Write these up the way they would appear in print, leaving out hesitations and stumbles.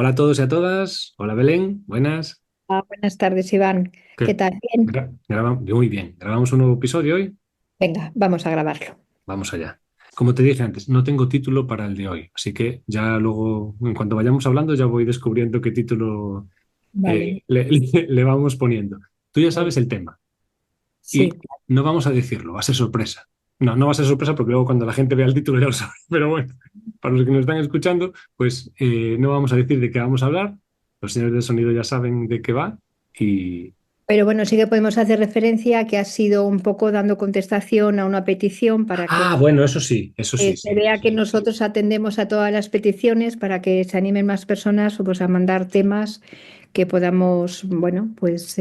Hola a todos y a todas. Hola Belén, buenas. Buenas tardes, Iván. ¿Qué ¿Qué? tal? Bien. Muy bien. ¿Grabamos un nuevo episodio hoy? Venga, vamos a grabarlo. Vamos allá. Como te dije antes, no tengo título para el de hoy, así que ya luego, en cuanto vayamos hablando, ya voy descubriendo qué título Vale. le vamos poniendo. Tú ya Muy sabes bien. el tema y Sí, no vamos a decirlo, va a ser sorpresa. No, no va a ser sorpresa porque luego cuando la gente vea el título ya lo sabe. Pero bueno, para los que nos están escuchando, pues no vamos a decir de qué vamos a hablar. Los señores del sonido ya saben de qué va y, pero bueno, sí que podemos hacer referencia a que ha sido un poco dando contestación a una petición para que bueno, eso sí, se sí, vea que sí. nosotros atendemos a todas las peticiones para que se animen más personas pues, a mandar temas que podamos, bueno, pues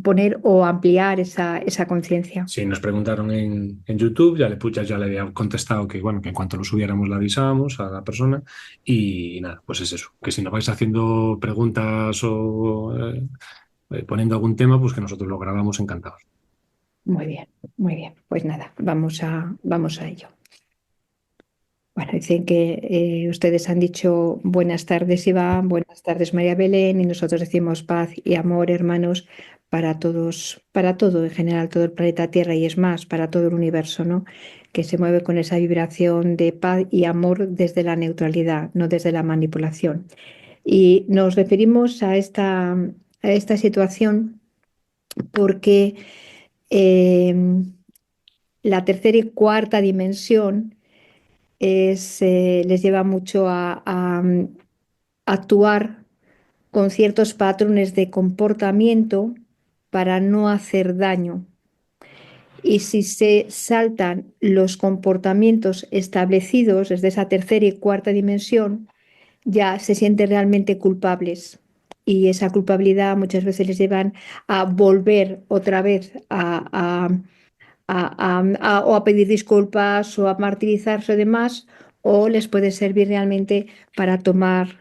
poner o ampliar esa conciencia. Sí, nos preguntaron en YouTube, ya le había contestado que, bueno, que en cuanto lo subiéramos le avisábamos a la persona y nada, pues es eso, que si nos vais haciendo preguntas o poniendo algún tema, pues que nosotros lo grabamos encantados. Muy bien, muy bien. Pues nada, vamos a ello. Bueno, dicen que ustedes han dicho buenas tardes, Iván, buenas tardes, María Belén, y nosotros decimos paz y amor, hermanos, para todos, para todo en general, todo el planeta Tierra y es más, para todo el universo, ¿no? Que se mueve con esa vibración de paz y amor desde la neutralidad, no desde la manipulación. Y nos referimos a esta situación porque eh, la tercera y cuarta dimensión les lleva mucho a actuar con ciertos patrones de comportamiento para no hacer daño. Y si se saltan los comportamientos establecidos desde esa tercera y cuarta dimensión, ya se sienten realmente culpables. Y esa culpabilidad muchas veces les llevan a volver otra vez o a pedir disculpas o a martirizarse y demás, o les puede servir realmente para tomar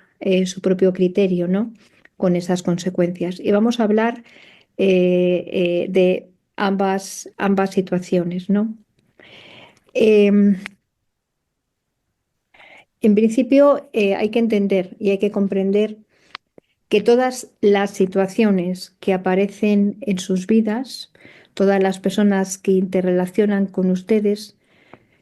su propio criterio, ¿no? Con esas consecuencias. Y vamos a hablar de ambas situaciones, ¿no? Em, en principio, hay que entender y hay que comprender que todas las situaciones que aparecen en sus vidas, todas las personas que interrelacionan con ustedes,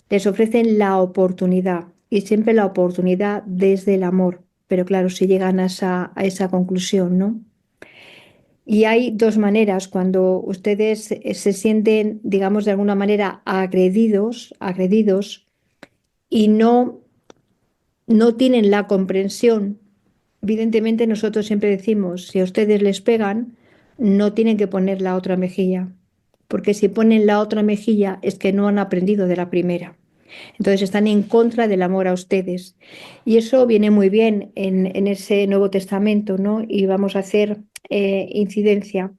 les ofrecen la oportunidad y siempre la oportunidad desde el amor. Pero claro, si llegan a esa conclusión, ¿no? Y hay dos maneras cuando ustedes se sienten, digamos, de alguna manera agredidos y no tienen la comprensión. Evidentemente, nosotros siempre decimos, si a ustedes les pegan, no tienen que poner la otra mejilla, porque si ponen la otra mejilla es que no han aprendido de la primera. Entonces están en contra del amor a ustedes. Y eso viene muy bien en ese Nuevo Testamento, ¿no? Y vamos a hacer incidencia.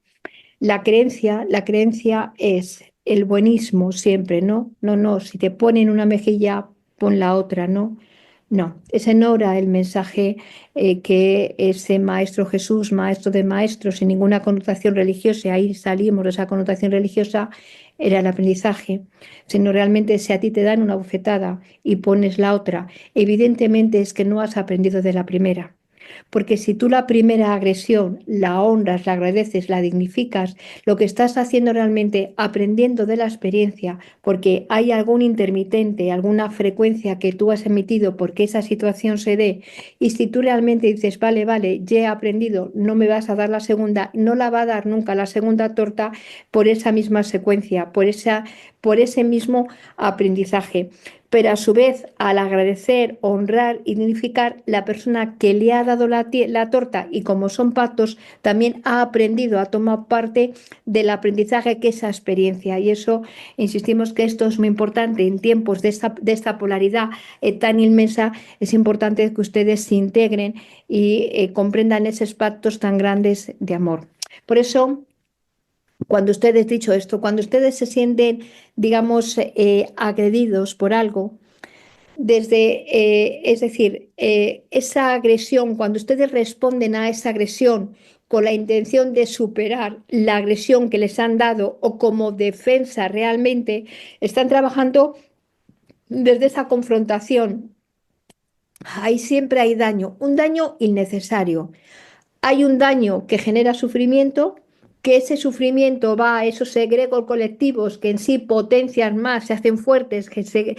La creencia es el buenismo siempre, ¿no? No, no, si te ponen una mejilla, pon la otra, ¿no? No, ese no era el mensaje que ese Maestro Jesús, Maestro de Maestros, sin ninguna connotación religiosa, ahí salimos de esa connotación religiosa, era el aprendizaje, sino realmente si a ti te dan una bofetada y pones la otra, evidentemente es que no has aprendido de la primera. Porque si tú la primera agresión la honras, la agradeces, la dignificas, lo que estás haciendo realmente aprendiendo de la experiencia, porque hay algún intermitente, alguna frecuencia que tú has emitido porque esa situación se dé, y si tú realmente dices, vale, vale, ya he aprendido, no me vas a dar la segunda, no la va a dar nunca la segunda torta por esa misma secuencia, por ese mismo aprendizaje. Pero a su vez, al agradecer, honrar y dignificar, la persona que le ha dado la torta y como son pactos, también ha aprendido, ha tomado parte del aprendizaje que es esa experiencia. Y eso, insistimos que esto es muy importante en tiempos de esta polaridad tan inmensa, es importante que ustedes se integren y comprendan esos pactos tan grandes de amor. Por eso, cuando ustedes, dicho esto, cuando ustedes se sienten, digamos, agredidos por algo, es decir, esa agresión, cuando ustedes responden a esa agresión con la intención de superar la agresión que les han dado o como defensa realmente, están trabajando desde esa confrontación Ahí siempre hay daño, un daño innecesario. Hay un daño que genera sufrimiento, que ese sufrimiento va a esos egregores colectivos que en sí potencian más, se hacen fuertes, que se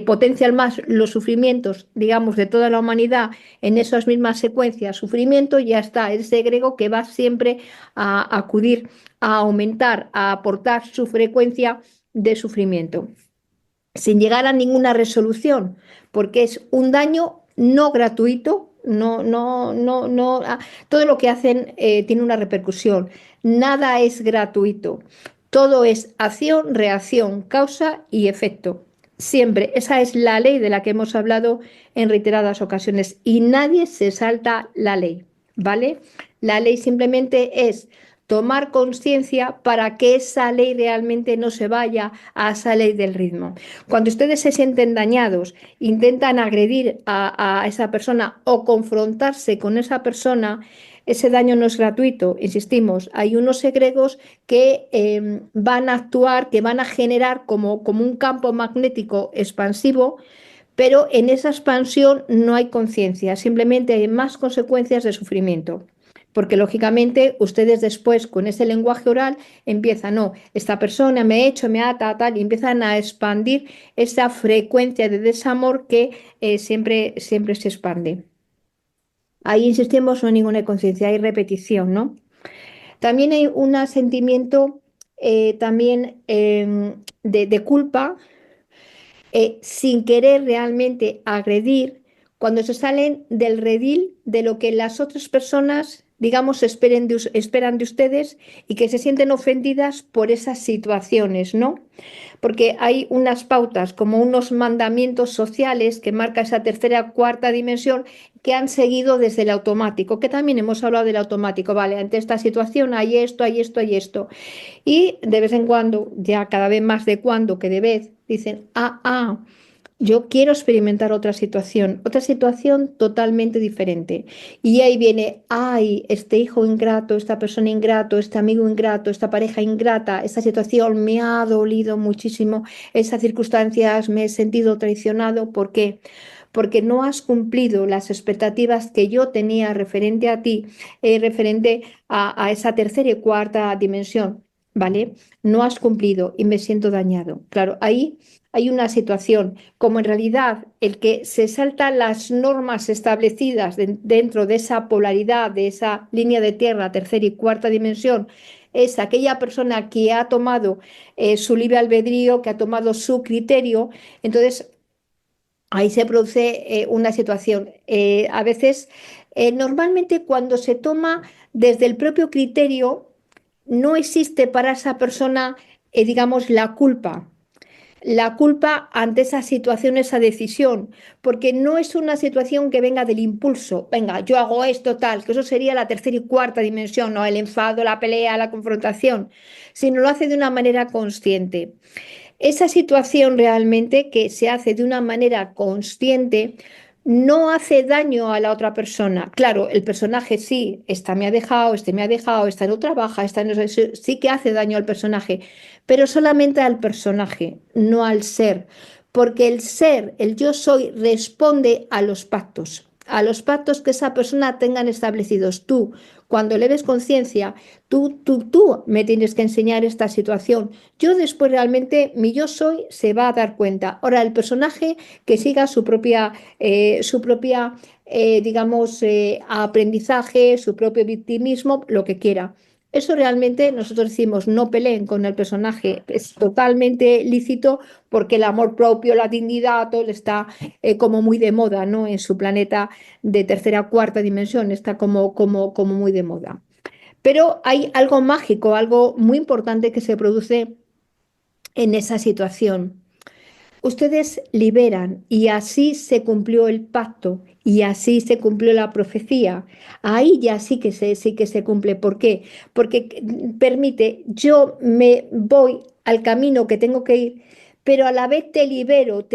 potencian más los sufrimientos, digamos, de toda la humanidad en esas mismas secuencias, sufrimiento, ya está, ese egrego que va siempre a acudir, a aumentar, a aportar su frecuencia de sufrimiento sin llegar a ninguna resolución, porque es un daño no gratuito, todo lo que hacen tiene una repercusión, nada es gratuito, todo es acción, reacción, causa y efecto. Siempre, esa es la ley de la que hemos hablado en reiteradas ocasiones y nadie se salta la ley, ¿vale? La ley simplemente es tomar conciencia para que esa ley realmente no se vaya a esa ley del ritmo. Cuando ustedes se sienten dañados, intentan agredir a esa persona o confrontarse con esa persona, ese daño no es gratuito, insistimos, hay unos egregos que van a actuar, que van a generar como un campo magnético expansivo, pero en esa expansión no hay conciencia, simplemente hay más consecuencias de sufrimiento. Porque lógicamente ustedes después con ese lenguaje oral empiezan, no, esta persona me ha hecho, me ha tal, y empiezan a expandir esa frecuencia de desamor que siempre se expande. Ahí insistimos, no hay ninguna conciencia, hay repetición, ¿no? También hay un sentimiento también de culpa sin querer realmente agredir, cuando se salen del redil de lo que las otras personas, digamos, esperan de ustedes y que se sienten ofendidas por esas situaciones, ¿no? Porque hay unas pautas, como unos mandamientos sociales que marca esa tercera, cuarta dimensión que han seguido desde el automático, que también hemos hablado del automático, vale, ante esta situación hay esto, hay esto, hay esto. Y de vez en cuando, ya cada vez más de cuando que de vez, dicen, yo quiero experimentar otra situación totalmente diferente. Y ahí viene, ay, este hijo ingrato, esta persona ingrato, este amigo ingrato, esta pareja ingrata, esta situación me ha dolido muchísimo, esas circunstancias me he sentido traicionado. ¿Por qué? Porque no has cumplido las expectativas que yo tenía referente a ti, referente a esa tercera y cuarta dimensión, ¿vale? No has cumplido y me siento dañado. Claro, ahí hay una situación, como en realidad el que se saltan las normas establecidas dentro de esa polaridad, de esa línea de tierra, tercera y cuarta dimensión, es aquella persona que ha tomado su libre albedrío, que ha tomado su criterio, entonces ahí se produce una situación. A veces, normalmente cuando se toma desde el propio criterio, no existe para esa persona, digamos, la culpa ante esa situación, esa decisión, porque no es una situación que venga del impulso, venga, yo hago esto tal, que eso sería la tercera y cuarta dimensión, ¿no? El enfado, la pelea, la confrontación, sino lo hace de una manera consciente. Esa situación realmente que se hace de una manera consciente no hace daño a la otra persona. Claro, el personaje sí, esta me ha dejado, este me ha dejado, esta no trabaja, esta no sí que hace daño al personaje, pero solamente al personaje, no al ser, porque el ser, el yo soy, responde a los pactos que esa persona tengan establecidos. Tú, cuando le des conciencia, tú me tienes que enseñar esta situación. Yo después realmente, mi yo soy se va a dar cuenta. Ahora, el personaje que siga su propia digamos, aprendizaje, su propio victimismo, lo que quiera. Eso realmente nosotros decimos no peleen con el personaje, es totalmente lícito porque el amor propio, la dignidad, todo está como muy de moda, ¿no? En su planeta de tercera, cuarta dimensión está como muy de moda. Pero hay algo mágico, algo muy importante que se produce en esa situación. Ustedes liberan y así se cumplió el pacto y así se cumplió la profecía. Ahí ya sí que se cumple. ¿Por qué? Porque permite, yo me voy al camino que tengo que ir, pero a la vez te libero,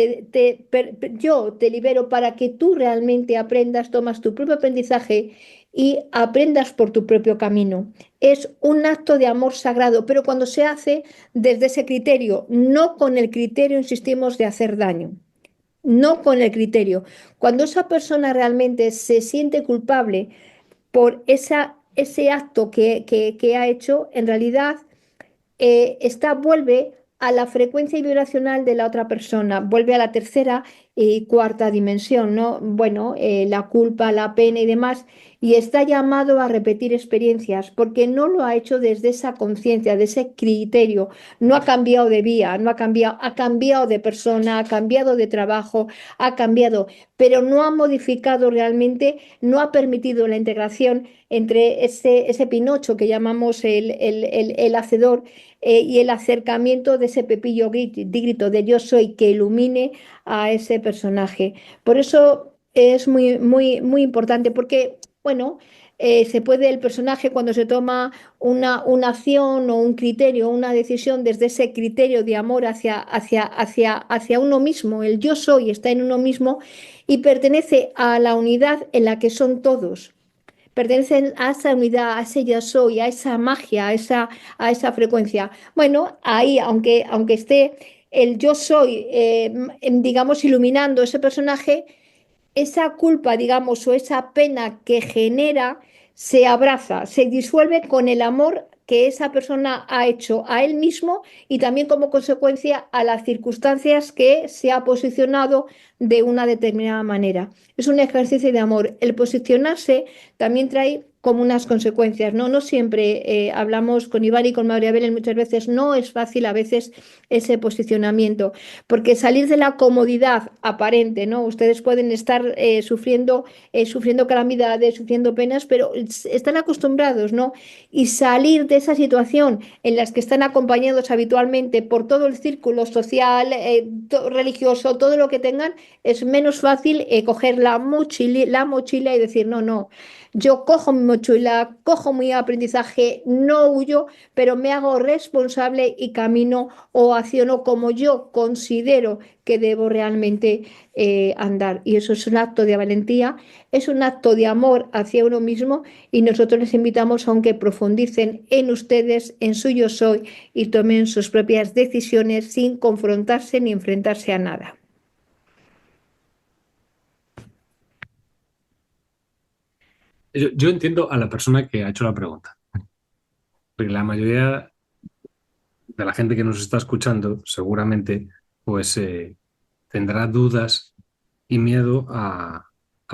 yo te libero para que tú realmente aprendas, tomas tu propio aprendizaje y aprendas por tu propio camino. Es un acto de amor sagrado, pero cuando se hace desde ese criterio, no con el criterio, insistimos, de hacer daño. no con el criterio. Cuando esa persona realmente se siente culpable por ese acto que ha hecho, en realidad vuelve a la frecuencia vibracional de la otra persona, vuelve a la tercera y cuarta dimensión, ¿no? Bueno, la culpa, la pena y demás, y está llamado a repetir experiencias porque no lo ha hecho desde esa conciencia, de ese criterio, no ha cambiado de vía, no ha cambiado de persona, ha cambiado de trabajo, ha cambiado, pero no ha modificado realmente, no ha permitido la integración entre ese Pinocho que llamamos el hacedor y el acercamiento de ese Pepillo Grito de yo soy que ilumine a ese personaje. Por eso es muy, muy, muy importante, porque, bueno, se puede el personaje cuando se toma una acción o un criterio, una decisión desde ese criterio de amor hacia uno mismo, el yo soy está en uno mismo y pertenece a la unidad en la que son todos, pertenecen a esa unidad, a ese yo soy, a esa magia, a esa frecuencia. Bueno, ahí, aunque esté el yo soy, digamos, iluminando ese personaje, esa culpa, digamos, o esa pena que genera se abraza, se disuelve con el amor que esa persona ha hecho a él mismo y también como consecuencia a las circunstancias que se ha posicionado de una determinada manera. Es un ejercicio de amor. El posicionarse también trae como unas consecuencias, ¿no? No siempre hablamos con Iván y con María Belén, muchas veces no es fácil a veces ese posicionamiento. Porque salir de la comodidad aparente, ¿no? Ustedes pueden estar sufriendo calamidades, sufriendo penas, pero están acostumbrados, ¿no? Y salir de esa situación en las que están acompañados habitualmente por todo el círculo social, religioso, todo lo que tengan, es menos fácil coger la mochila y decir, no, no, yo cojo mi mochila, cojo mi aprendizaje, no huyo, pero me hago responsable y camino o acciono como yo considero que debo realmente andar. Y eso es un acto de valentía, es un acto de amor hacia uno mismo y nosotros les invitamos a que profundicen en ustedes, en su yo soy y tomen sus propias decisiones sin confrontarse ni enfrentarse a nada. Yo entiendo a la persona que ha hecho la pregunta, porque la mayoría de la gente que nos está escuchando seguramente pues tendrá dudas y miedo a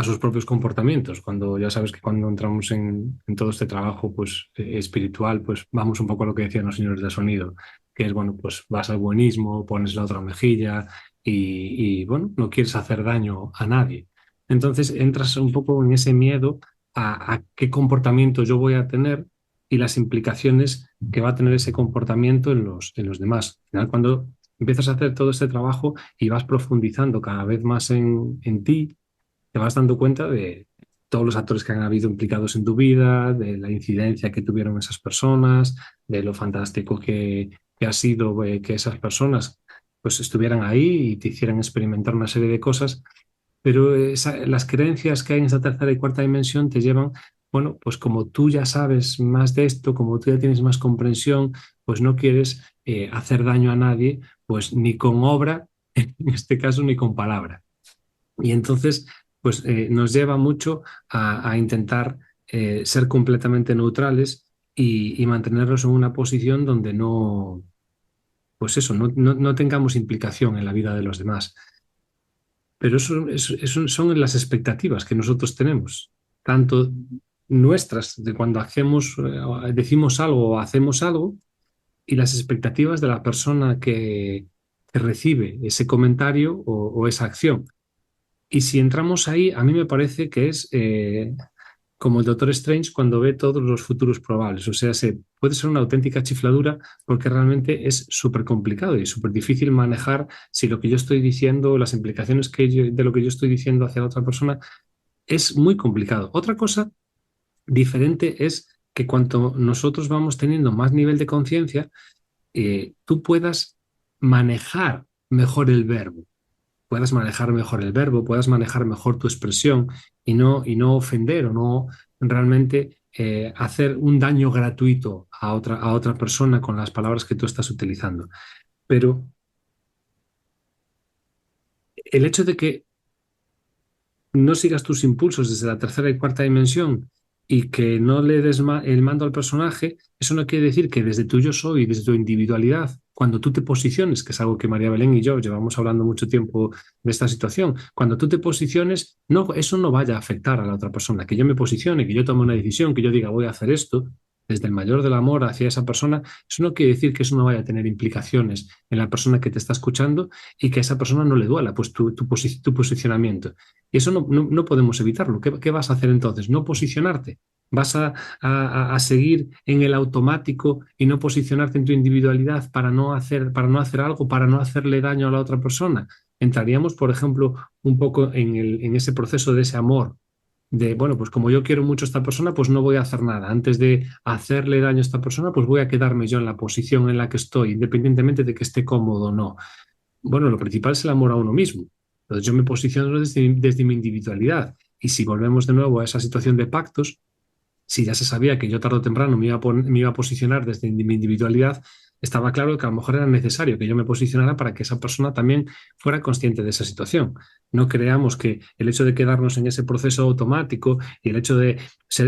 sus propios comportamientos. Cuando ya sabes que cuando entramos en todo este trabajo pues espiritual, pues vamos un poco a lo que decían los señores de sonido, que es, bueno, pues vas al buenismo, pones la otra mejilla bueno, no quieres hacer daño a nadie. Entonces entras un poco en ese miedo a qué comportamiento yo voy a tener y las implicaciones que va a tener ese comportamiento en los demás. Al final, cuando empiezas a hacer todo este trabajo y vas profundizando cada vez más en ti, te vas dando cuenta de todos los actores que han habido implicados en tu vida, de la incidencia que tuvieron esas personas, de lo fantástico que ha sido que esas personas pues estuvieran ahí y te hicieran experimentar una serie de cosas, pero las creencias que hay en esa tercera y cuarta dimensión te llevan, bueno, pues como tú ya sabes más de esto, como tú ya tienes más comprensión, pues no quieres hacer daño a nadie, pues ni con obra, en este caso, ni con palabra. Y entonces, pues nos lleva mucho a intentar ser completamente neutrales y mantenernos en una posición donde no, pues eso, no tengamos implicación en la vida de los demás. Pero eso son las expectativas que nosotros tenemos, tanto nuestras de cuando decimos algo o hacemos algo, y las expectativas de la persona que recibe ese comentario o esa acción. Y si entramos ahí, a mí me parece que es como el Doctor Strange cuando ve todos los futuros probables. O sea, puede ser una auténtica chifladura porque realmente es súper complicado y súper difícil manejar si lo que yo estoy diciendo, las implicaciones de lo que yo estoy diciendo hacia la otra persona, es muy complicado. Otra cosa diferente es que cuanto nosotros vamos teniendo más nivel de conciencia, tú puedas manejar mejor el verbo, puedas manejar mejor tu expresión y no ofender o no realmente hacer un daño gratuito a otra persona con las palabras que tú estás utilizando. Pero el hecho de que no sigas tus impulsos desde la tercera y cuarta dimensión y que no le des el mando al personaje, eso no quiere decir que desde tu yo soy, desde tu individualidad, cuando tú te posiciones, que es algo que María Belén y yo llevamos hablando mucho tiempo de esta situación, cuando tú te posiciones, no, eso no vaya a afectar a la otra persona, que yo me posicione, que yo tome una decisión, que yo diga voy a hacer esto, desde el mayor del amor hacia esa persona, eso no quiere decir que eso no vaya a tener implicaciones en la persona que te está escuchando y que a esa persona no le duela pues tu posicionamiento. Y eso no podemos evitarlo. ¿Qué vas a hacer entonces? ¿No posicionarte? ¿Vas a seguir en el automático y no posicionarte en tu individualidad para no hacer algo, para no hacerle daño a la otra persona? Entraríamos, por ejemplo, un poco en ese proceso de ese amor, de, bueno, pues como yo quiero mucho a esta persona, pues no voy a hacer nada. Antes de hacerle daño a esta persona, pues voy a quedarme yo en la posición en la que estoy, independientemente de que esté cómodo o no. Bueno, lo principal es el amor a uno mismo. Entonces yo me posiciono desde mi individualidad. Y si volvemos de nuevo a esa situación de pactos, si ya se sabía que yo tarde o temprano me iba a posicionar desde mi individualidad, estaba claro que a lo mejor era necesario que yo me posicionara para que esa persona también fuera consciente de esa situación. No creamos que el hecho de quedarnos en ese proceso automático y el hecho de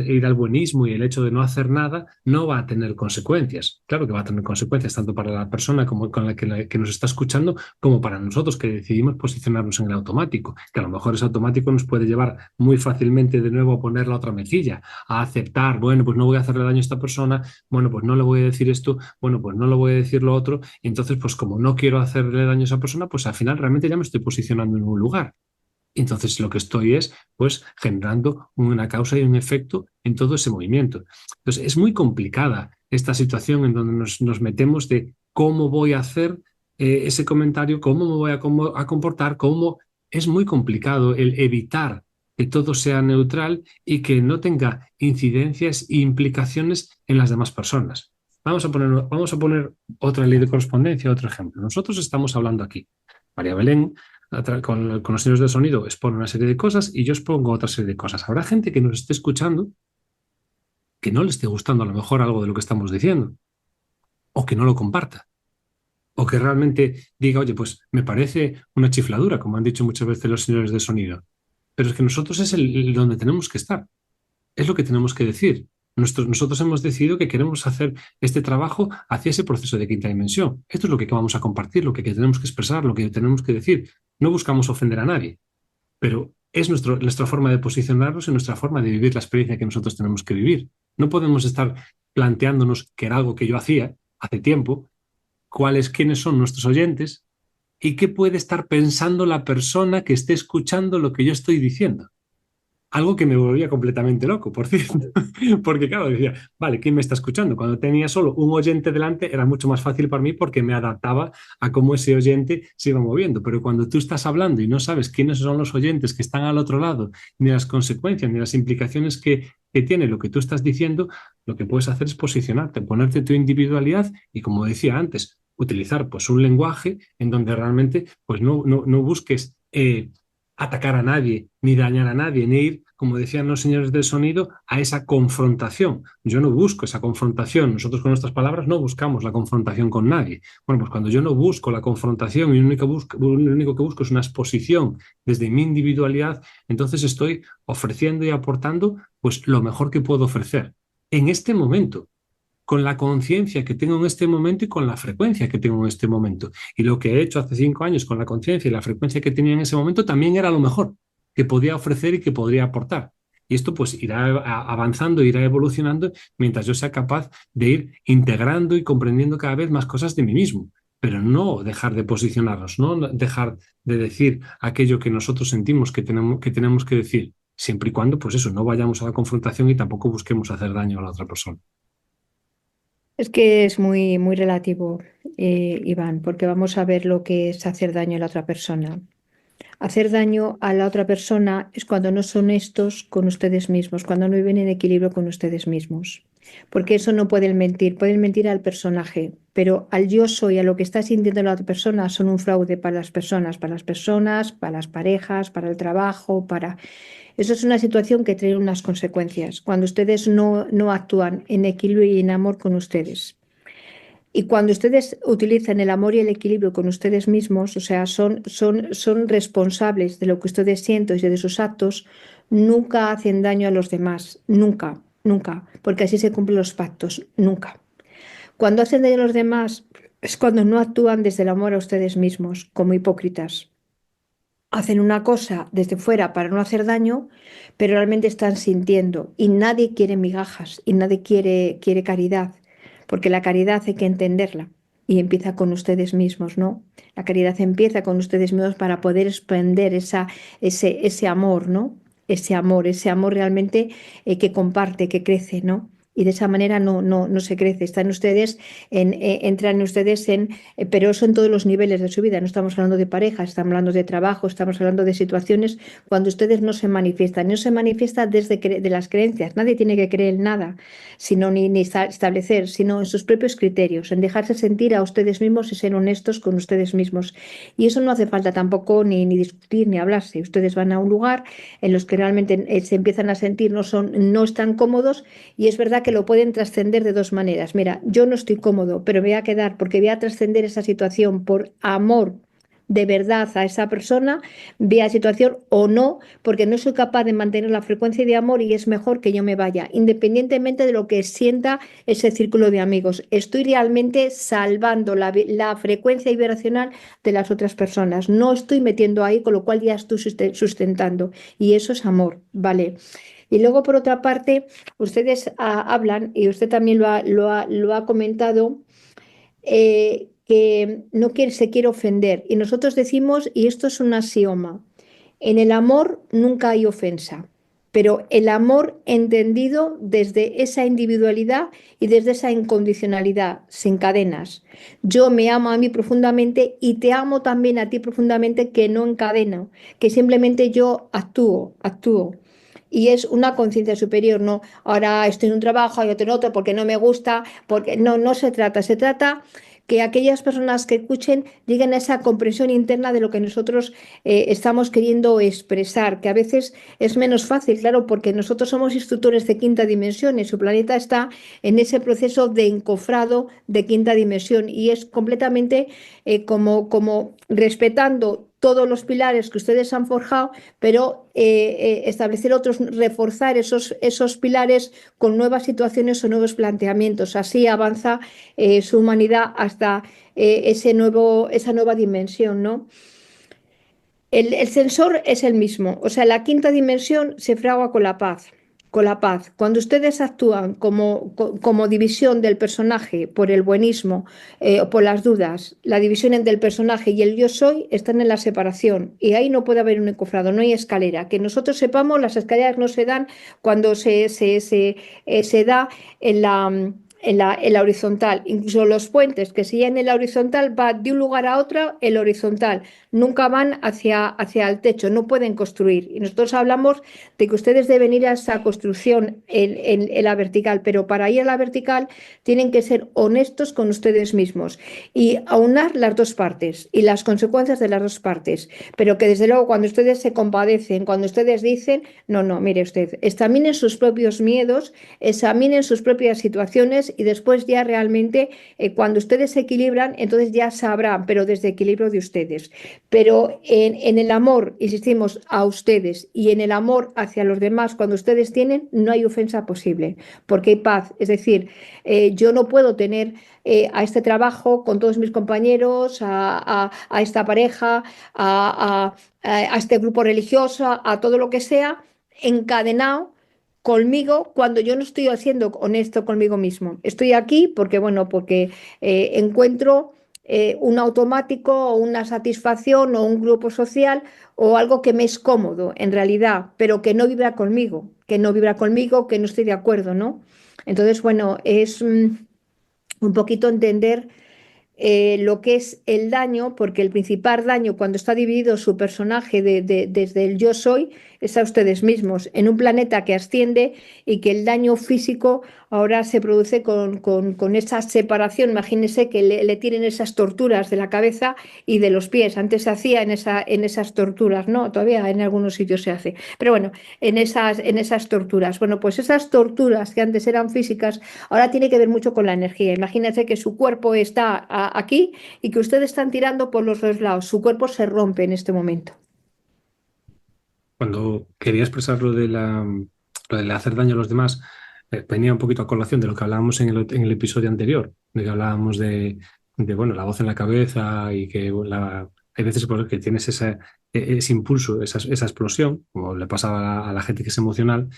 ir al buenismo y el hecho de no hacer nada no va a tener consecuencias. Claro que va a tener consecuencias tanto para la persona como con que nos está escuchando como para nosotros que decidimos posicionarnos en el automático, que a lo mejor ese automático nos puede llevar muy fácilmente de nuevo a poner la otra mejilla, a aceptar, bueno, pues no voy a hacerle daño a esta persona, bueno, pues no le voy a decir esto, bueno, pues no le voy a decir lo otro, y entonces, pues como no quiero hacerle daño a esa persona, pues al final realmente ya me estoy posicionando en un lugar. Entonces lo que estoy es, pues, generando una causa y un efecto en todo ese movimiento. Entonces es muy complicada esta situación en donde nos metemos de cómo voy a hacer ese comentario, cómo me voy a comportar, cómo es muy complicado el evitar que todo sea neutral y que no tenga incidencias e implicaciones en las demás personas. Vamos a poner otra ley de correspondencia, otro ejemplo. Nosotros estamos hablando aquí. María Belén con los señores de sonido expone una serie de cosas y yo expongo otra serie de cosas. Habrá gente que nos esté escuchando que no le esté gustando a lo mejor algo de lo que estamos diciendo o que no lo comparta o que realmente diga, oye, pues me parece una chifladura, como han dicho muchas veces los señores de sonido. Pero es que nosotros es donde tenemos que estar, es lo que tenemos que decir. Nosotros hemos decidido que queremos hacer este trabajo hacia ese proceso de quinta dimensión. Esto es lo que vamos a compartir, lo que tenemos que expresar, lo que tenemos que decir. No buscamos ofender a nadie, pero es nuestra forma de posicionarnos y nuestra forma de vivir la experiencia que nosotros tenemos que vivir. No podemos estar planteándonos, que era algo que yo hacía hace tiempo, quiénes son nuestros oyentes y qué puede estar pensando la persona que esté escuchando lo que yo estoy diciendo. Algo que me volvía completamente loco, por cierto, porque claro, decía, vale, ¿quién me está escuchando? Cuando tenía solo un oyente delante era mucho más fácil para mí porque me adaptaba a cómo ese oyente se iba moviendo, pero cuando tú estás hablando y no sabes quiénes son los oyentes que están al otro lado, ni las consecuencias, ni las implicaciones que tiene lo que tú estás diciendo, lo que puedes hacer es posicionarte, ponerte tu individualidad y, como decía antes, utilizar pues un lenguaje en donde realmente pues no busques atacar a nadie, ni dañar a nadie, ni ir, como decían los señores del sonido, a esa confrontación. Yo no busco esa confrontación. Nosotros con nuestras palabras no buscamos la confrontación con nadie. Bueno, pues cuando yo no busco la confrontación y lo único que busco es una exposición desde mi individualidad, entonces estoy ofreciendo y aportando pues lo mejor que puedo ofrecer en este momento, con la conciencia que tengo en este momento y con la frecuencia que tengo en este momento. Y lo que he hecho hace 5 años con la conciencia y la frecuencia que tenía en ese momento también era lo mejor que podía ofrecer y que podría aportar. Y esto pues irá avanzando, irá evolucionando mientras yo sea capaz de ir integrando y comprendiendo cada vez más cosas de mí mismo. Pero no dejar de posicionarnos, no dejar de decir aquello que nosotros sentimos que tenemos que decir, siempre y cuando, pues eso, no vayamos a la confrontación y tampoco busquemos hacer daño a la otra persona. Es que es muy, muy relativo, Iván, porque vamos a ver lo que es hacer daño a la otra persona. Hacer daño a la otra persona es cuando no son honestos con ustedes mismos, cuando no viven en equilibrio con ustedes mismos. Porque eso no pueden mentir al personaje, pero al yo soy, a lo que está sintiendo la otra persona, son un fraude para las personas, para las parejas, para el trabajo, para... Eso es una situación que trae unas consecuencias, cuando ustedes no actúan en equilibrio y en amor con ustedes. Y cuando ustedes utilizan el amor y el equilibrio con ustedes mismos, o sea, son responsables de lo que ustedes sienten y de sus actos, nunca hacen daño a los demás, nunca, nunca, porque así se cumplen los pactos, nunca. Cuando hacen daño a los demás es cuando no actúan desde el amor a ustedes mismos, como hipócritas. Hacen una cosa desde fuera para no hacer daño, pero realmente están sintiendo y nadie quiere migajas y nadie quiere caridad, porque la caridad hay que entenderla y empieza con ustedes mismos, ¿no? La caridad empieza con ustedes mismos para poder expander ese amor, ¿no? Ese amor realmente que comparte, que crece, ¿no? Y de esa manera no se crece. Están ustedes entran ustedes pero eso en todos los niveles de su vida. No estamos hablando de pareja, estamos hablando de trabajo, estamos hablando de situaciones cuando ustedes no se manifiestan. No se manifiesta desde de las creencias. Nadie tiene que creer en nada, sino ni establecer, sino en sus propios criterios, en dejarse sentir a ustedes mismos y ser honestos con ustedes mismos. Y eso no hace falta tampoco ni discutir ni hablarse. Ustedes van a un lugar en los que realmente se empiezan a sentir no están cómodos y es verdad que lo pueden trascender de dos maneras. Mira, yo no estoy cómodo, pero me voy a quedar porque voy a trascender esa situación por amor de verdad a esa persona, vea la situación o no, porque no soy capaz de mantener la frecuencia de amor y es mejor que yo me vaya, independientemente de lo que sienta ese círculo de amigos. Estoy realmente salvando la frecuencia vibracional de las otras personas. No estoy metiendo ahí, con lo cual ya estoy sustentando. Y eso es amor, ¿vale? Y luego, por otra parte, ustedes hablan, y usted también lo ha comentado, que no se quiere ofender. Y nosotros decimos, y esto es un axioma, en el amor nunca hay ofensa, pero el amor entendido desde esa individualidad y desde esa incondicionalidad, sin cadenas. Yo me amo a mí profundamente y te amo también a ti profundamente, que no encadeno, que simplemente yo actúo. Y es una conciencia superior, no ahora estoy en un trabajo y otro en otro porque no me gusta, porque no se trata que aquellas personas que escuchen lleguen a esa comprensión interna de lo que nosotros estamos queriendo expresar, que a veces es menos fácil, claro, porque nosotros somos instructores de quinta dimensión y su planeta está en ese proceso de encofrado de quinta dimensión y es completamente como respetando todos los pilares que ustedes han forjado, pero establecer otros, reforzar esos pilares con nuevas situaciones o nuevos planteamientos. Así avanza su humanidad hasta esa nueva dimensión, ¿no? El sensor es el mismo, o sea, la quinta dimensión se fragua con la paz. Con la paz. Cuando ustedes actúan como división del personaje por el buenismo o por las dudas, la división entre el personaje y el yo soy están en la separación y ahí no puede haber un encofrado, no hay escalera. Que nosotros sepamos, las escaleras no se dan cuando se da en la horizontal. Incluso los puentes que se en la horizontal va de un lugar a otro, el horizontal nunca van hacia el techo, no pueden construir. Y nosotros hablamos de que ustedes deben ir a esa construcción en la vertical, pero para ir a la vertical tienen que ser honestos con ustedes mismos y aunar las dos partes y las consecuencias de las dos partes. Pero que desde luego cuando ustedes se compadecen, cuando ustedes dicen, no, mire usted, examinen sus propios miedos, examinen sus propias situaciones y después ya realmente cuando ustedes se equilibran, entonces ya sabrán, pero desde equilibrio de ustedes. Pero en el amor, insistimos, a ustedes y en el amor hacia los demás, cuando ustedes tienen, no hay ofensa posible, porque hay paz. Es decir, yo no puedo tener a este trabajo con todos mis compañeros, a esta pareja, a este grupo religioso, a todo lo que sea, encadenado conmigo cuando yo no estoy siendo honesto conmigo mismo. Estoy aquí porque, bueno, porque encuentro un automático o una satisfacción o un grupo social o algo que me es cómodo en realidad, pero que no vibra conmigo, que no estoy de acuerdo, ¿no? Entonces, bueno, es un poquito entender lo que es el daño, porque el principal daño cuando está dividido su personaje desde el yo soy es a ustedes mismos, en un planeta que asciende y que el daño físico ahora se produce con esa separación. Imagínense que le tienen esas torturas de la cabeza y de los pies. Antes se hacía en esas torturas, ¿no? Todavía en algunos sitios se hace. Pero bueno, en esas torturas. Bueno, pues esas torturas que antes eran físicas, ahora tiene que ver mucho con la energía. Imagínense que su cuerpo está aquí y que ustedes están tirando por los dos lados. Su cuerpo se rompe en este momento. Cuando quería expresar lo de hacer daño a los demás, venía un poquito a colación de lo que hablábamos en el episodio anterior, de que hablábamos bueno, la voz en la cabeza y que hay veces pues, que tienes ese impulso, esa explosión, como le pasa a la gente que es emocional,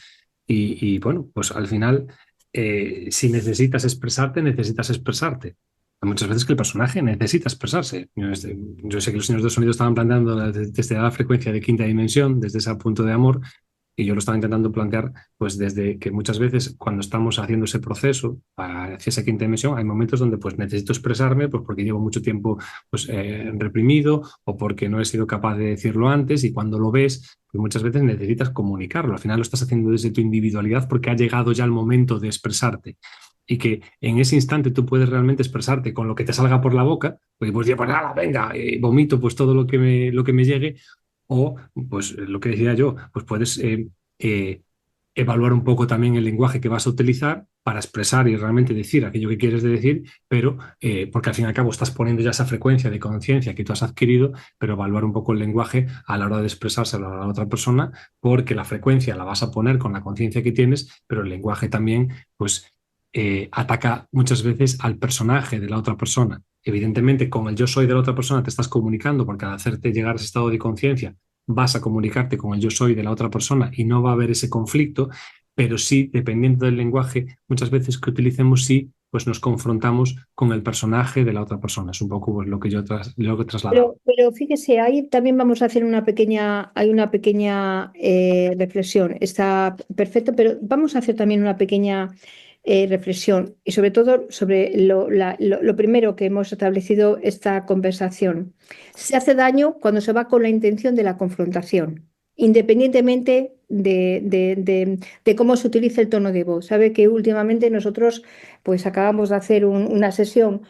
bueno, pues al final, si necesitas expresarte, necesitas expresarte. Hay muchas veces que el personaje necesita expresarse. Yo sé que los señores de sonido estaban planteando desde la frecuencia de quinta dimensión, desde ese punto de amor, y yo lo estaba intentando plantear, pues desde que muchas veces cuando estamos haciendo ese proceso hacia esa quinta dimensión, hay momentos donde pues necesito expresarme, pues porque llevo mucho tiempo pues reprimido o porque no he sido capaz de decirlo antes y cuando lo ves, pues muchas veces necesitas comunicarlo. Al final lo estás haciendo desde tu individualidad porque ha llegado ya el momento de expresarte y que en ese instante tú puedes realmente expresarte con lo que te salga por la boca, pues pues, pues nada, venga, vomito pues todo lo que me llegue, o pues lo que decía yo, pues puedes eh, evaluar un poco también el lenguaje que vas a utilizar para expresar y realmente decir aquello que quieres de decir, pero porque al fin y al cabo estás poniendo ya esa frecuencia de conciencia que tú has adquirido, pero evaluar un poco el lenguaje a la hora de expresárselo a la otra persona, porque la frecuencia la vas a poner con la conciencia que tienes, pero el lenguaje también, pues ataca muchas veces al personaje de la otra persona. Evidentemente, con el yo soy de la otra persona te estás comunicando porque al hacerte llegar a ese estado de conciencia vas a comunicarte con el yo soy de la otra persona y no va a haber ese conflicto, pero sí, dependiendo del lenguaje, muchas veces que utilicemos, sí, pues nos confrontamos con el personaje de la otra persona. Es un poco pues, lo que he trasladado. Pero fíjese, ahí también vamos a hacer hay una pequeña reflexión. Está perfecto, pero vamos a hacer también una pequeña reflexión y sobre todo sobre lo primero que hemos establecido esta conversación. Se hace daño cuando se va con la intención de la confrontación, independientemente de cómo se utilice el tono de voz. Sabe que últimamente nosotros pues acabamos de hacer una sesión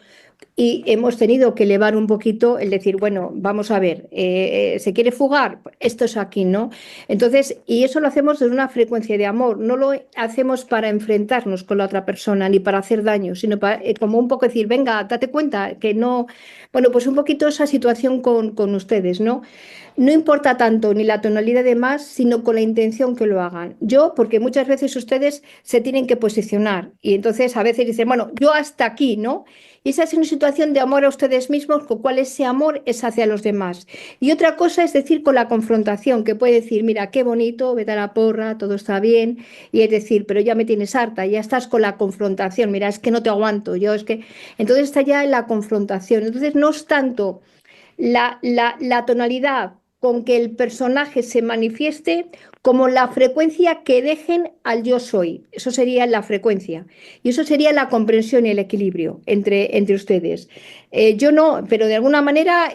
y hemos tenido que elevar un poquito el decir, bueno, vamos a ver, ¿se quiere fugar? Esto es aquí, ¿no? Entonces, y eso lo hacemos desde una frecuencia de amor, no lo hacemos para enfrentarnos con la otra persona ni para hacer daño, sino para, como un poco decir, venga, date cuenta que no, bueno, pues un poquito esa situación con ustedes, ¿no? No importa tanto ni la tonalidad de más, sino con la intención que lo hagan. Yo, porque muchas veces ustedes se tienen que posicionar y entonces a veces dicen, bueno, yo hasta aquí, ¿no? Y esa es una situación de amor a ustedes mismos, con cual ese amor es hacia los demás. Y otra cosa es decir con la confrontación, que puede decir, mira, qué bonito, vete a la porra, todo está bien, y es decir, pero ya me tienes harta, ya estás con la confrontación, mira, es que no te aguanto, yo es que... Entonces está ya en la confrontación. Entonces no es tanto la tonalidad con que el personaje se manifieste como la frecuencia que dejen al yo soy. Eso sería la frecuencia. Y eso sería la comprensión y el equilibrio entre ustedes. Yo no, pero de alguna manera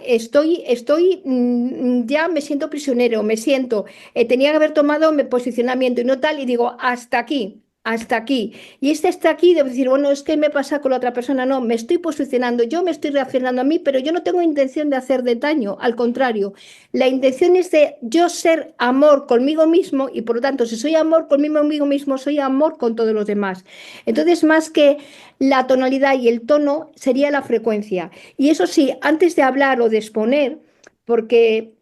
ya me siento prisionero, me siento, tenía que haber tomado mi posicionamiento y no tal, y digo, hasta aquí. Hasta aquí. Y este está aquí de decir, bueno, es que me pasa con la otra persona. No, me estoy posicionando, yo me estoy reaccionando a mí, pero yo no tengo intención de hacer de daño. Al contrario, la intención es de yo ser amor conmigo mismo y por lo tanto, si soy amor conmigo mismo, soy amor con todos los demás. Entonces, más que la tonalidad y el tono, sería la frecuencia. Y eso sí, antes de hablar o de exponer, porque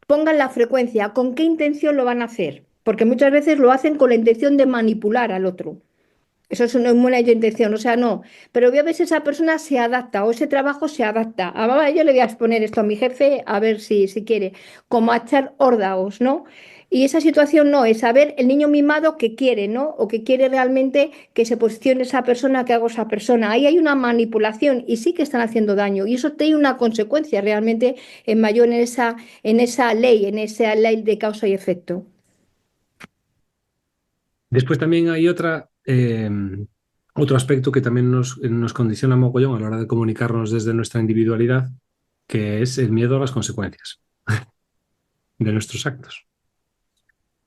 pongan la frecuencia, ¿con qué intención lo van a hacer? Porque muchas veces lo hacen con la intención de manipular al otro. Eso es una buena intención, o sea, no. Pero a veces esa persona se adapta o ese trabajo se adapta. Yo le voy a exponer esto a mi jefe a ver si quiere, como a echar órdago, ¿no? Y esa situación no, es saber el niño mimado que quiere, ¿no? O que quiere realmente que se posicione esa persona, que haga esa persona. Ahí hay una manipulación y sí que están haciendo daño. Y eso tiene una consecuencia realmente en mayor en esa ley de causa y efecto. Después también hay otra otro aspecto que también nos condiciona mogollón a la hora de comunicarnos desde nuestra individualidad, que es el miedo a las consecuencias de nuestros actos.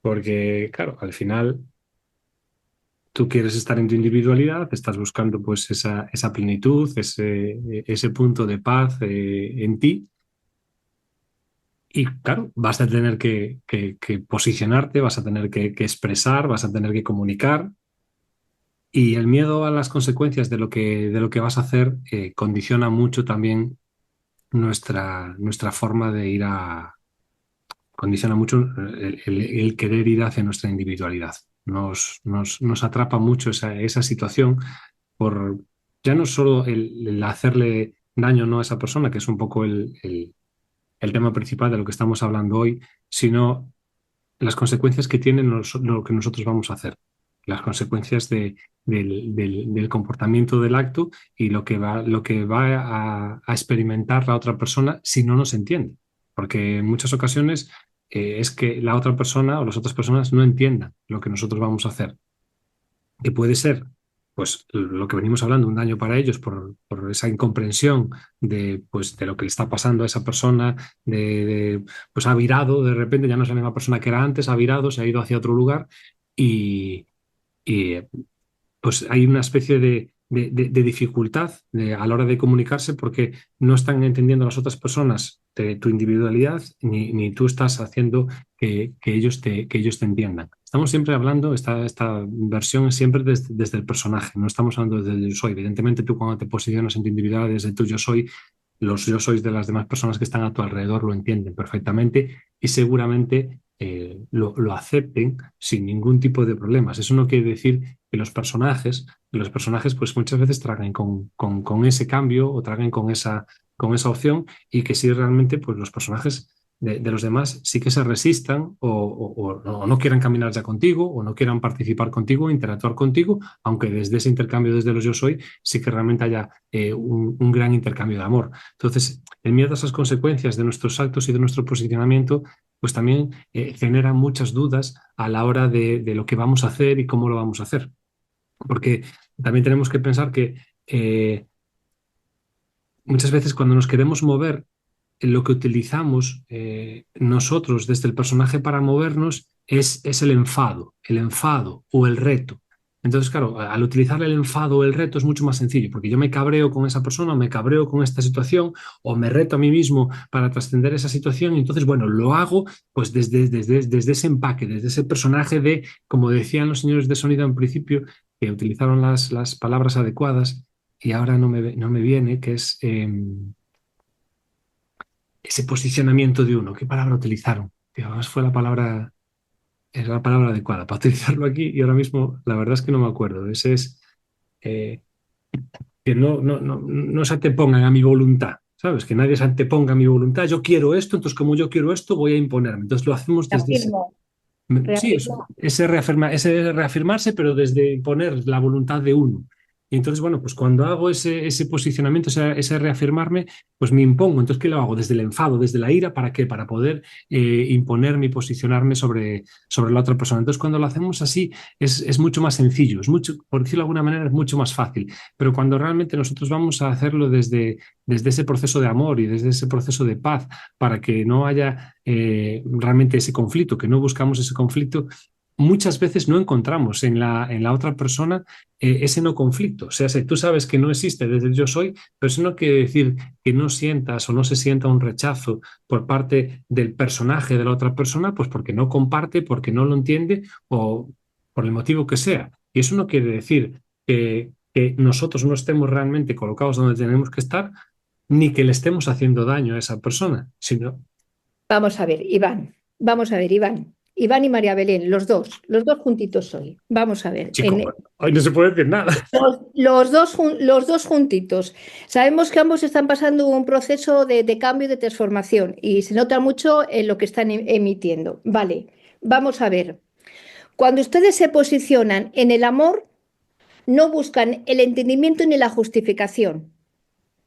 Porque, claro, al final tú quieres estar en tu individualidad, estás buscando pues esa plenitud, ese punto de paz en ti. Y claro, vas a tener que posicionarte, vas a tener que expresar, vas a tener que comunicar. Y el miedo a las consecuencias de lo que vas a hacer condiciona mucho también nuestra forma de condiciona mucho el querer ir hacia nuestra individualidad. Nos atrapa mucho esa situación por ya no solo el hacerle daño no a esa persona, que es un poco el tema principal de lo que estamos hablando hoy, sino las consecuencias que tiene lo que nosotros vamos a hacer, las consecuencias del comportamiento del acto y lo que va a experimentar la otra persona si no nos entiende. Porque en muchas ocasiones es que la otra persona o las otras personas no entiendan lo que nosotros vamos a hacer, que puede ser, pues, lo que venimos hablando, un daño para ellos por esa incomprensión pues, de lo que le está pasando a esa persona, pues ha virado, de repente ya no es la misma persona que era antes, ha virado, se ha ido hacia otro lugar y, y, pues hay una especie de dificultad a la hora de comunicarse porque no están entendiendo las otras personas de tu individualidad ni tú estás haciendo que ellos te entiendan. Estamos siempre hablando, esta versión es siempre desde el personaje, no estamos hablando desde el yo soy. Evidentemente tú cuando te posicionas en tu individualidad desde tu yo soy, los yo sois de las demás personas que están a tu alrededor lo entienden perfectamente y seguramente lo acepten sin ningún tipo de problemas. Eso no quiere decir que los personajes pues muchas veces traguen con ese cambio o traguen con esa opción y que si realmente pues los personajes de los demás sí que se resistan o no quieran caminar ya contigo o no quieran participar contigo, interactuar contigo, aunque desde ese intercambio desde los yo soy sí que realmente haya un gran intercambio de amor. Entonces, el miedo a esas consecuencias de nuestros actos y de nuestro posicionamiento pues también genera muchas dudas a la hora de lo que vamos a hacer y cómo lo vamos a hacer. Porque también tenemos que pensar que muchas veces cuando nos queremos mover, lo que utilizamos nosotros desde el personaje para movernos es el enfado o el reto. Entonces, claro, al utilizar el enfado o el reto es mucho más sencillo, porque yo me cabreo con esa persona, o me cabreo con esta situación, o me reto a mí mismo para trascender esa situación, y entonces, bueno, lo hago pues desde ese empaque, desde ese personaje de, como decían los señores de sonido en principio, que utilizaron las palabras adecuadas, y ahora no me viene, que es ese posicionamiento de uno. ¿Qué palabra utilizaron? Además fue es la palabra adecuada para utilizarlo aquí y ahora mismo la verdad es que no me acuerdo. Ese es eh, que no se antepongan a mi voluntad, ¿sabes? Que nadie se anteponga a mi voluntad. Yo quiero esto, entonces como yo quiero esto, voy a imponerme. Entonces lo hacemos desde ese... Reafirmo, Sí, reafirmo. ese reafirmarse, pero desde imponer la voluntad de uno. Y entonces, bueno, pues cuando hago ese posicionamiento, ese reafirmarme, pues me impongo. Entonces, ¿qué lo hago? Desde el enfado, desde la ira, ¿para qué? Para poder imponerme y posicionarme sobre la otra persona. Entonces, cuando lo hacemos así, es mucho más sencillo, es mucho, por decirlo de alguna manera, es mucho más fácil. Pero cuando realmente nosotros vamos a hacerlo desde ese proceso de amor y desde ese proceso de paz, para que no haya realmente ese conflicto, que no buscamos ese conflicto, muchas veces no encontramos en la otra persona ese no conflicto. O sea, si tú sabes que no existe desde el yo soy, pero eso no quiere decir que no sientas o no se sienta un rechazo por parte del personaje de la otra persona, pues porque no comparte, porque no lo entiende o por el motivo que sea. Y eso no quiere decir que nosotros no estemos realmente colocados donde tenemos que estar, ni que le estemos haciendo daño a esa persona, sino Vamos a ver, Iván, vamos a ver, Iván. Iván y María Belén, los dos juntitos hoy. Vamos a ver, chico, hoy no se puede decir nada. los dos juntitos. Sabemos que ambos están pasando un proceso de cambio y de transformación y se nota mucho en lo que están emitiendo. Vale, vamos a ver. Cuando ustedes se posicionan en el amor, no buscan el entendimiento ni la justificación.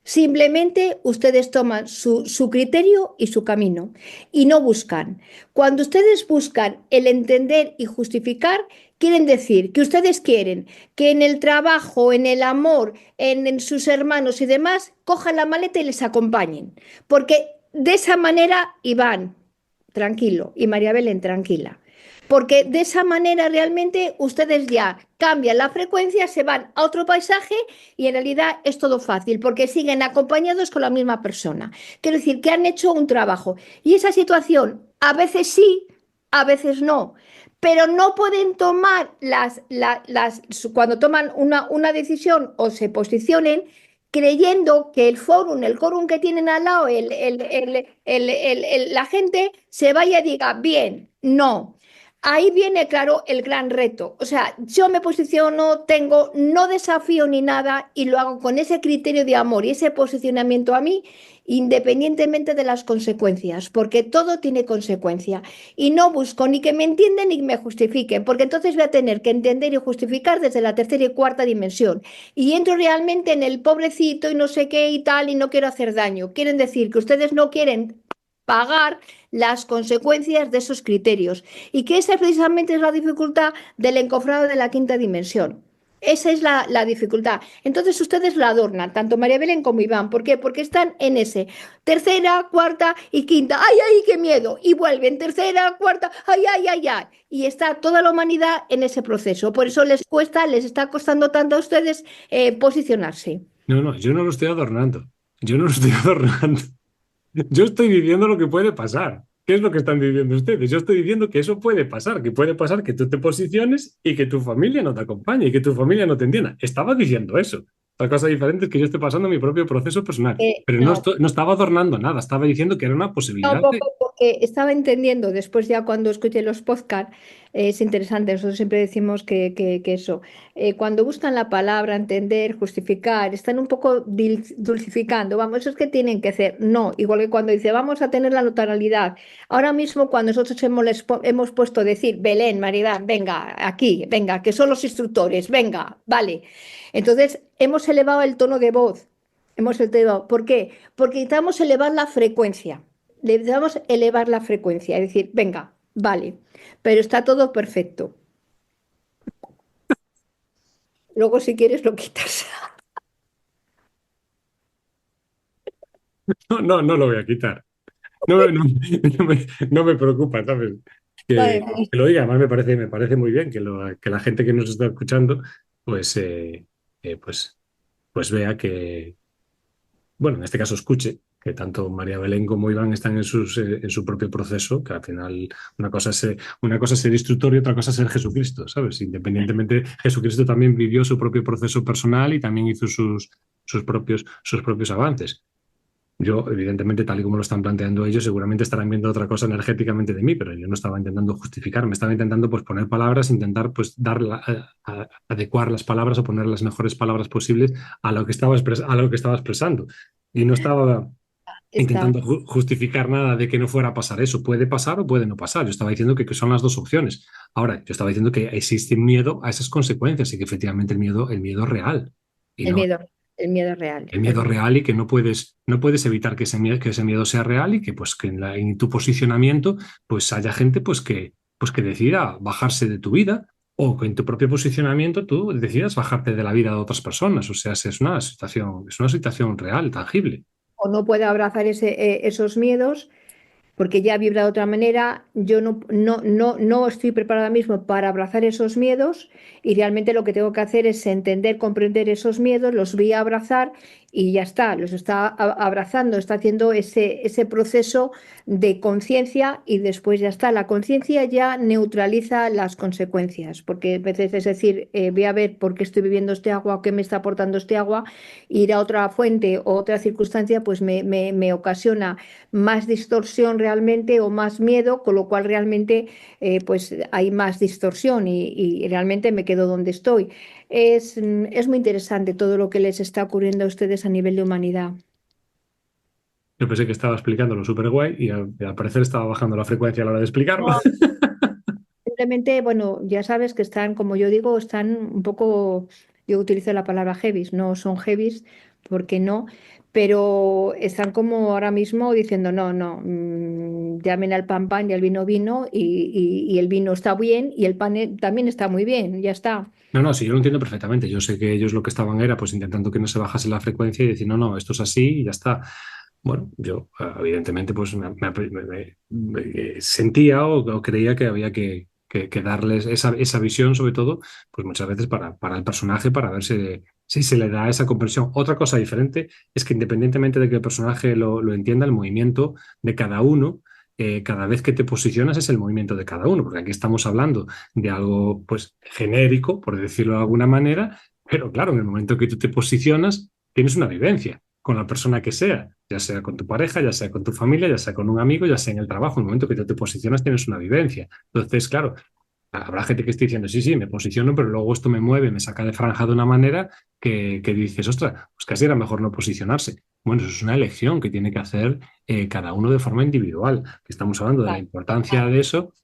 Simplemente ustedes toman su criterio y su camino y no buscan. Cuando ustedes buscan el entender y justificar, quieren decir que ustedes quieren que en el trabajo, en el amor, en sus hermanos y demás, cojan la maleta y les acompañen. Porque de esa manera Iván, tranquilo, y María Belén, tranquila. Porque de esa manera realmente ustedes ya cambian la frecuencia, se van a otro paisaje y en realidad es todo fácil porque siguen acompañados con la misma persona. Quiero decir que han hecho un trabajo y esa situación a veces sí, a veces no. Pero no pueden tomar cuando toman una decisión o se posicionen creyendo que el quórum que tienen al lado, la gente se vaya y diga, bien, no. Ahí viene, claro, el gran reto. O sea, yo me posiciono, tengo, no desafío ni nada y lo hago con ese criterio de amor y ese posicionamiento a mí, independientemente de las consecuencias, porque todo tiene consecuencia. Y no busco ni que me entiendan ni que me justifiquen, porque entonces voy a tener que entender y justificar desde la tercera y cuarta dimensión. Y entro realmente en el pobrecito y no sé qué y tal y no quiero hacer daño. Quieren decir que ustedes no quieren pagar las consecuencias de esos criterios y que esa precisamente es la dificultad del encofrado de la quinta dimensión. Esa es la dificultad. Entonces ustedes la adornan, tanto María Belén como Iván. ¿Por qué? Porque están en ese tercera, cuarta y quinta. ¡Ay, ay, qué miedo! Y vuelven tercera, cuarta, ¡ay, ay, ay, ay! Y está toda la humanidad en ese proceso. Por eso les cuesta, les está costando tanto a ustedes posicionarse. No, no, yo no lo estoy adornando. Yo no lo estoy adornando. Yo estoy viviendo lo que puede pasar. ¿Qué es lo que están viviendo ustedes? Yo estoy diciendo que eso puede pasar que tú te posiciones y que tu familia no te acompañe y que tu familia no te entienda. Estaba diciendo eso. Otra cosa diferente es que yo esté pasando mi propio proceso personal, pero no, No, no estaba adornando nada, estaba diciendo que era una un posibilidad de... poco porque estaba entendiendo, después ya cuando escuché los podcasts, es interesante, nosotros siempre decimos que eso, cuando buscan la palabra, entender, justificar, están un poco dulcificando, vamos, eso es que tienen que hacer, no, igual que cuando dice, vamos a tener la neutralidad, ahora mismo cuando nosotros hemos puesto decir, Belén, Maridad, venga, aquí, venga, que son los instructores, venga, vale, entonces hemos elevado el tono de voz, hemos elevado, ¿por qué? Porque necesitamos elevar la frecuencia. Necesitamos elevar la frecuencia, es decir, venga, vale, pero está todo perfecto. Luego, si quieres, lo quitas. No, no, no lo voy a quitar. No, no, no me preocupa, ¿sabes? Vale, pues, Que lo diga, además me parece muy bien que la gente que nos está escuchando, pues, pues, pues vea que, bueno, en este caso escuche que tanto María Belén como Iván están en su propio proceso, que al final una cosa es ser instructor y otra cosa es ser Jesucristo, ¿sabes? Independientemente, Jesucristo también vivió su propio proceso personal y también hizo sus propios avances. Yo, evidentemente, tal y como lo están planteando ellos, seguramente estarán viendo otra cosa energéticamente de mí, pero yo no estaba intentando justificar, me estaba intentando pues poner palabras, intentar pues adecuar las palabras o poner las mejores palabras posibles a lo que a lo que estaba expresando. Y no estaba está. intentando justificar nada de que no fuera a pasar eso. Puede pasar o puede no pasar. Yo estaba diciendo que son las dos opciones. Ahora, yo estaba diciendo que existe miedo a esas consecuencias y que efectivamente el miedo es real. Y El no miedo, el miedo es real, el es miedo verdad. real y que no puedes evitar que ese miedo sea real y que pues que en tu posicionamiento pues haya gente pues que decida bajarse de tu vida o que en tu propio posicionamiento tú decidas bajarte de la vida de otras personas. O sea, es una situación real, tangible. O no puede abrazar esos miedos porque ya vibra de otra manera. Yo no estoy preparada mismo para abrazar esos miedos y realmente lo que tengo que hacer es entender, comprender esos miedos, los voy a abrazar y ya está, los está abrazando, está haciendo ese proceso de conciencia y después ya está. La conciencia ya neutraliza las consecuencias, porque a veces es decir, voy a ver por qué estoy bebiendo este agua o qué me está aportando este agua, ir a otra fuente o otra circunstancia, pues me ocasiona más distorsión realmente o más miedo, con lo cual realmente pues hay más distorsión y realmente me quedo donde estoy. Es muy interesante todo lo que les está ocurriendo a ustedes a nivel de humanidad. Yo pensé que estaba explicándolo súper guay y al parecer estaba bajando la frecuencia a la hora de explicarlo. No, simplemente, bueno, ya sabes que están, como yo digo, están un poco, yo utilizo la palabra heavies, no son heavies, porque no. pero están como ahora mismo diciendo, no, no, llamen al pan pan y al vino vino, y el vino está bien y el pan también está muy bien, ya está. No, no, sí, yo lo entiendo perfectamente. Yo sé que ellos lo que estaban era pues intentando que no se bajase la frecuencia y decir, no, no, esto es así y ya está. Bueno, yo evidentemente pues sentía o creía que había que darles esa visión, sobre todo, pues muchas veces para el personaje, para ver si se le da esa comprensión. Otra cosa diferente es que independientemente de que el personaje lo entienda, el movimiento de cada uno, cada vez que te posicionas es el movimiento de cada uno, porque aquí estamos hablando de algo pues genérico, por decirlo de alguna manera, pero claro, en el momento que tú te posicionas, tienes una vivencia con la persona que sea, ya sea con tu pareja, ya sea con tu familia, ya sea con un amigo, ya sea en el trabajo. En el momento que tú te posicionas, tienes una vivencia. Entonces, claro, habrá gente que esté diciendo, sí, sí, me posiciono, pero luego esto me mueve, me saca de franja de una manera que dices, ostras, pues casi era mejor no posicionarse. Bueno, eso es una elección que tiene que hacer cada uno de forma individual, que estamos hablando de la Total, importancia de eso,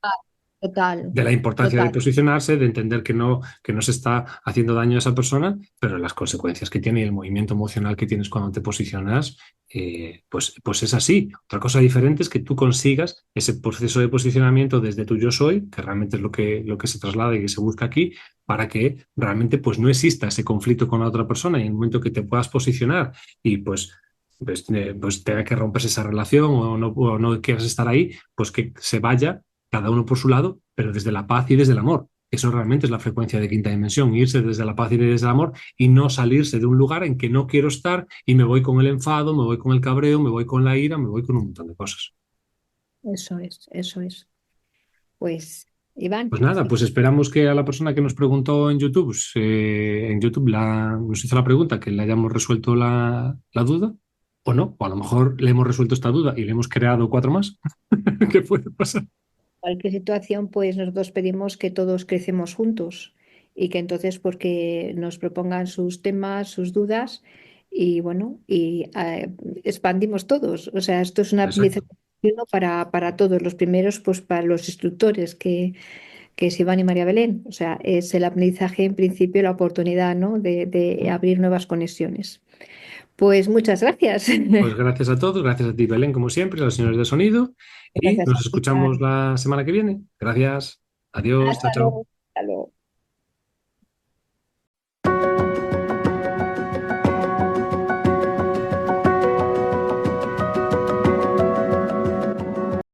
total, de la importancia de total. posicionarse, de entender que no se está haciendo daño a esa persona, pero las consecuencias que tiene y el movimiento emocional que tienes cuando te posicionas, pues es así. Otra cosa diferente es que tú consigas ese proceso de posicionamiento desde tu yo soy, que realmente es lo que se traslada y que se busca aquí, para que realmente pues no exista ese conflicto con la otra persona y en el momento que te puedas posicionar y pues tenga que romperse esa relación o no quieras estar ahí, pues que se vaya cada uno por su lado, pero desde la paz y desde el amor. Eso realmente es la frecuencia de quinta dimensión, irse desde la paz y desde el amor y no salirse de un lugar en que no quiero estar y me voy con el enfado, me voy con el cabreo, me voy con la ira, me voy con un montón de cosas. Eso es, eso es. Pues, Iván, Pues nada, pues esperamos que a la persona que nos preguntó en YouTube nos hizo la pregunta, que le hayamos resuelto la duda, o no, o a lo mejor le hemos resuelto esta duda y le hemos creado cuatro más. ¿Qué puede pasar? cualquier situación, pues nosotros pedimos que todos crecemos juntos y que entonces porque nos propongan sus temas, sus dudas y bueno, y expandimos todos. O sea, esto es un Exacto. aprendizaje continuo para todos. Los primeros, pues para los instructores, que es Iván y María Belén. O sea, es el aprendizaje en principio, la oportunidad, ¿no? De abrir nuevas conexiones. Pues muchas gracias. Pues gracias a todos, gracias a ti, Belén, como siempre, a los señores de sonido, y Gracias a nos ti, escuchamos Iván. la semana que viene. Gracias. Adiós, chao, Hasta chao. luego. Hasta luego.